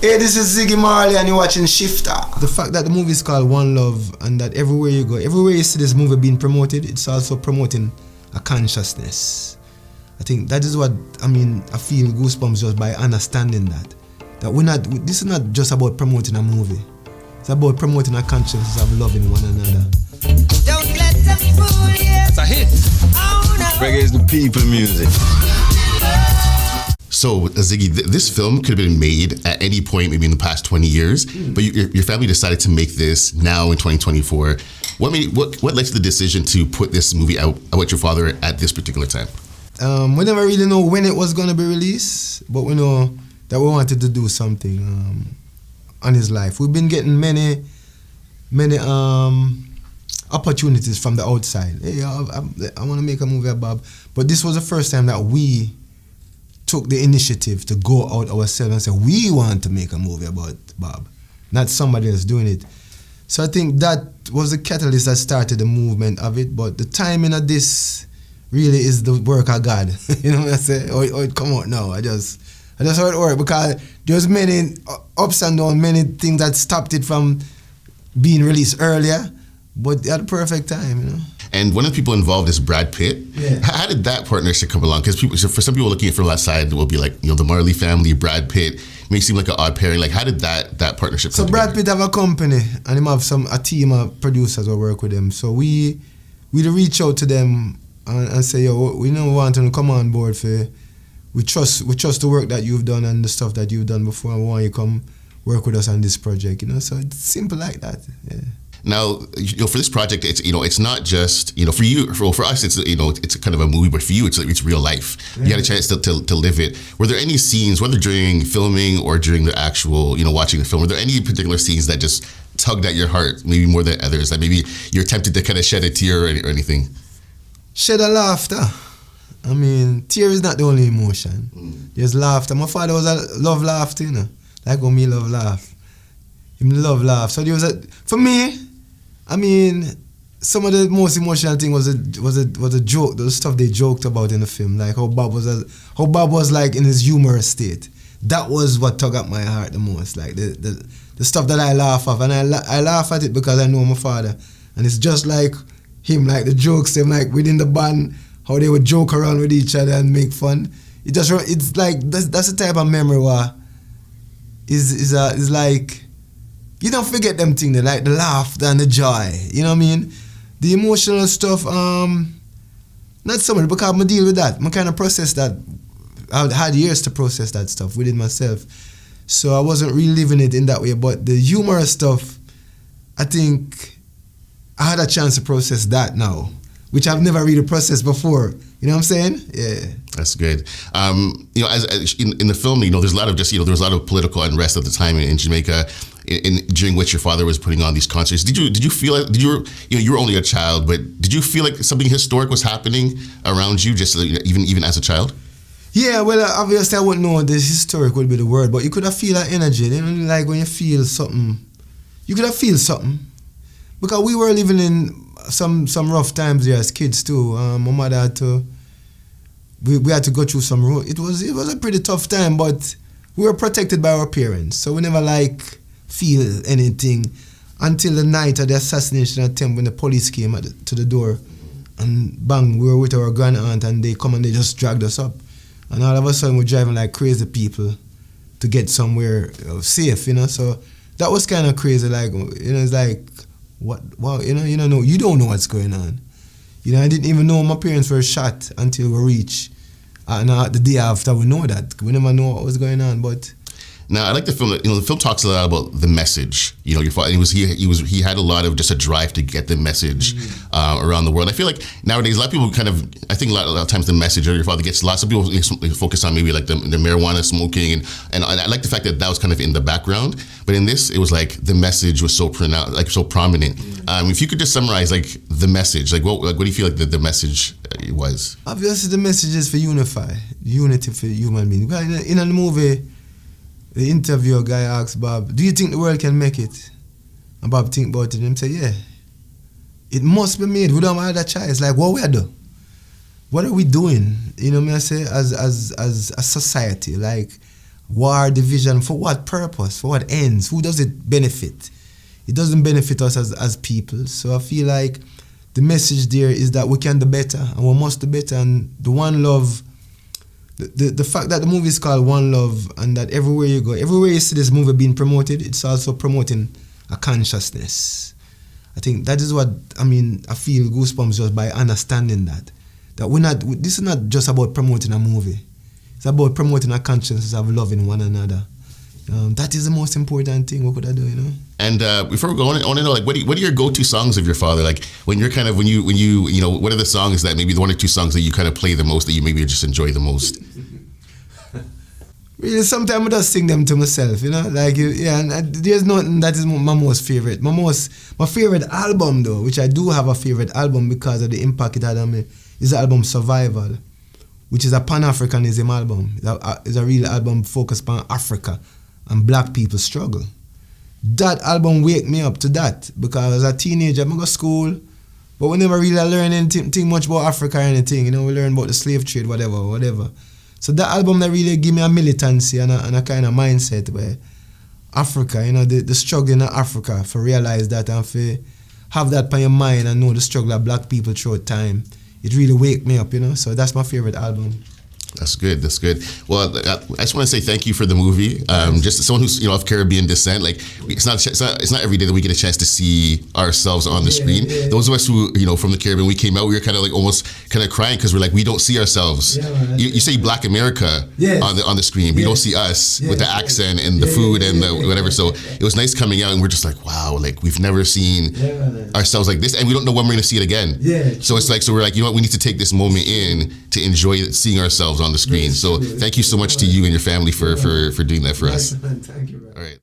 Hey, this is Ziggy Marley and you're watching Shifter. The fact that the movie is called One Love and that everywhere you go, everywhere you see this movie being promoted, it's also promoting a consciousness. I think that is what, I feel goosebumps just by understanding that. That this is not just about promoting a movie. It's about promoting a consciousness of loving one another. Don't let them fool you. It's a hit. Oh, no. Reggae is the people music. So, Ziggy, this film could have been made at any point, maybe in the past 20 years, but your family decided to make this now in 2024. What led to the decision to put this movie out about your father at this particular time? We never really know when it was going to be released, but we know that we wanted to do something on his life. We've been getting many opportunities from the outside. Hey, I want to make a movie about Bob. But this was the first time that we took the initiative to go out ourselves and say, we want to make a movie about Bob, not somebody else doing it. So I think that was the catalyst that started the movement of it, but the timing of this really is the work of God. You know what I say? Or it come out now. I just how it worked, because there's many ups and downs, many things that stopped it from being released earlier, but at the perfect time, you know. And one of the people involved is Brad Pitt. Yeah. How did that partnership come along? Because for some people looking at it from that side, it will be like, the Marley family, Brad Pitt, may seem like an odd pairing. Like, how did that partnership come Brad together? Pitt have a company, and him have a team of producers who work with him. So we reach out to them and say, yo, we want to come on board for. We trust the work that you've done and the stuff that you've done before, and we want you to come work with us on this project. So it's simple like that. Yeah. Now, for this project, it's not just, for you, for us, it's kind of a movie, but for you, it's real life. Yeah. You had a chance to live it. Were there any scenes, whether during filming or during the actual, watching the film, were there any particular scenes that just tugged at your heart, maybe more than others, that maybe you're tempted to kind of shed a tear or anything? Shed a laughter. Tear is not the only emotion. There's laughter. My father love laughter, like how me love laugh. Him love laugh. So there was for me, some of the most emotional thing was a joke, the stuff they joked about in the film, like how Bob was like in his humorous state. That was what tugged at my heart the most, like the stuff that I laugh off, and I laugh at it because I know my father, and it's just like him, like the jokes, him like within the band, how they would joke around with each other and make fun. It's like that's the type of memory where is like. You don't forget them things, like the laughter and the joy, you know what I mean? The emotional stuff, not so much, because I deal with that. I kind of process that. I had years to process that stuff within myself. So I wasn't really living it in that way, but the humorous stuff, I think I had a chance to process that now, which I've never really processed before. You know what I'm saying? Yeah. That's good. As in the film, there's a lot of there was a lot of political unrest at the time in Jamaica, during which your father was putting on these concerts. Did you feel like you were only a child, but did you feel like something historic was happening around you, just even as a child? Yeah, well, obviously I wouldn't know this historic would be the word, but you could have feel that energy. Like when you feel something, you could have feel something, because we were living in some rough times there as kids too. My mother had to. We had to go through some road. It was a pretty tough time, but we were protected by our parents, so we never feel anything until the night of the assassination attempt, when the police came to the door, and bang, we were with our grand aunt, and they come and they just dragged us up, and all of a sudden we're driving like crazy people to get somewhere safe, So that was kind of crazy, it's like what? Wow, you don't know what's going on. I didn't even know my parents were shot until we reached, and the day after we know that. We never know what was going on, but. Now, I like the film. The film talks a lot about the message. Your father, he had a lot of just a drive to get the message around the world. I feel like nowadays a lot of people I think a lot of times the message of your father gets lost. Some people focus on maybe like the marijuana smoking, and I like the fact that was kind of in the background. But in this, it was like the message was so pronounced, like so prominent. If you could just summarize the message, what do you feel like the message was? Obviously, the message is for unity for human beings. In the movie, the interviewer guy asked Bob, "Do you think the world can make it?" And Bob think about it and say, "Yeah, it must be made. We don't have that choice. Like, what we do? What are we doing? I say, as a society, like, war, division, for what purpose? For what ends? Who does it benefit? It doesn't benefit us as people. So I feel like the message there is that we can do better and we must do better. And the one love, the fact that the movie is called One Love and that everywhere you go, everywhere you see this movie being promoted, it's also promoting a consciousness. I think that is what, I feel goosebumps just by understanding that. That this is not just about promoting a movie. It's about promoting a consciousness of loving one another. That is the most important thing we could do, you know. And before we go on, I want to know, like, what are your go-to songs of your father? Like, when you're kind of, when you what are the songs that maybe the one or two songs that you kind of play the most, that you maybe just enjoy the most? Really, sometimes I just sing them to myself, you know. Like, yeah, and there's nothing that is my most favorite. My favorite album, though, which I do have a favorite album because of the impact it had on me, is the album Survival, which is a Pan-Africanism album. It's a real album focused on Africa and black people's struggle. That album wake me up to that because as a teenager, I go to school, but we never really learn anything much about Africa or anything. You know, we learn about the slave trade, whatever. So that album that really give me a militancy and a kind of mindset where Africa, you know, the struggle in Africa, for realize that and for have that on your mind and know the struggle of black people throughout time. It really wake me up, you know. So that's my favorite album. That's good. Well, I just want to say thank you for the movie. Just as someone who's of Caribbean descent, like it's not every day that we get a chance to see ourselves on the screen. Yeah. Those of us who from the Caribbean, we came out, we were kind of like almost kind of crying because we're like we don't see ourselves. Yeah, you say Black America on the screen, but you don't see us with the accent and the food and the whatever. So it was nice coming out, and we're just like wow, like we've never seen ourselves like this, and we don't know when we're gonna see it again. Yeah. So it's like we're like we need to take this moment in to enjoy seeing ourselves on the screen. So thank you so much to you and your family for doing that for us. Thank you. All right.